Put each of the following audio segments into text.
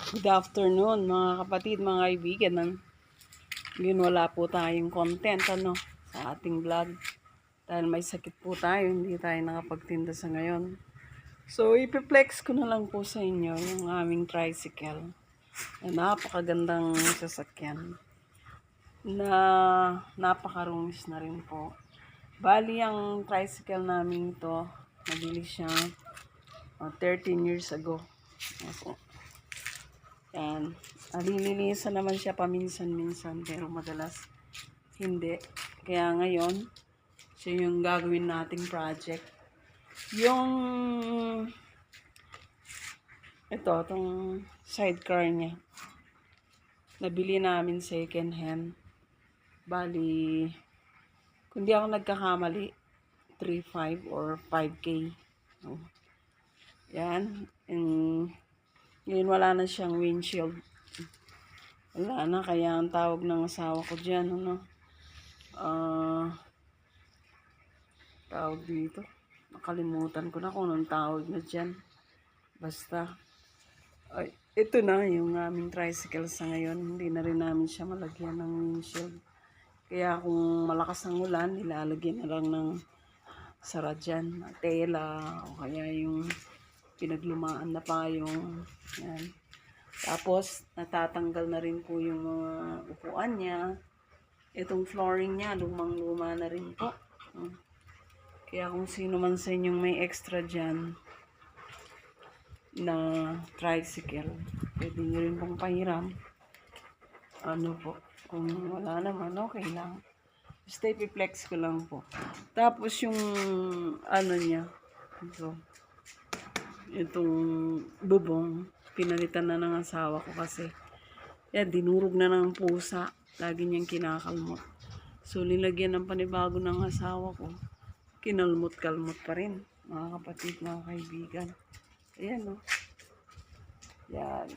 Good afternoon mga kapatid, mga kaibigan. Ngayon wala po tayong content sa ating vlog. Dahil may sakit po tayo, hindi tayo nakapagtinda sa ngayon. So ipiplex ko na lang po sa inyo yung aming tricycle. Na napakagandang sasakyan. Na napakarungis na rin po. Bali ang tricycle namin ito, nabili siya 13 years ago. Opo. Yan. Nililinisan naman siya paminsan-minsan pero madalas hindi. Kaya ngayon, siya yung gagawin nating project. Yung itong sidecar niya. Nabili namin second hand. Bali, kung di ako nagkakamali, 3.5 or 5K. Yan. Ngayon wala na siyang windshield. Wala na, kaya ang tawag ng asawa ko dyan, tawag dito. Nakalimutan ko na kung anong tawag na dyan. Basta, ay, ito na yung aming tricycle sa ngayon. Hindi na rin namin siya malagyan ng windshield. Kaya kung malakas ang ulan, nilalagyan na lang ng sara dyan, tela, o kaya yung pinaglumaan na payong. Yan. Tapos, natatanggal na rin po yung mga upuan niya. Itong flooring niya, lumang-luma na rin po. Kaya kung sino man sa inyong may extra dyan na tricycle, pwede nyo rin pong pahiram. Kung wala naman, okay lang. Basta ipiplex ko lang po. Tapos yung niya, itong bubong, pinalitan na ng asawa ko kasi yan, dinurog na ng pusa. Lagi niyang kinakalmot. So, nilagyan ng panibago ng asawa ko. Kinalmot-kalmot pa rin. Mga kapatid, mga kaibigan. Ayan, Yan.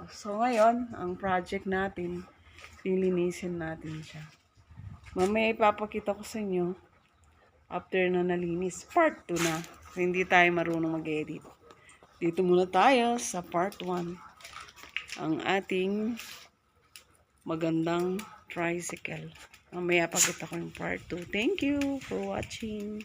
So, ngayon, ang project natin, lilinisin natin siya. Mamaya ipapakita ko sa inyo after na nalinis. Part 2 na. So, hindi tayo marunong mag-edit. Dito muna tayo sa part 1. Ang ating magandang tricycle. Mamaya pakita ko yung part 2. Thank you for watching.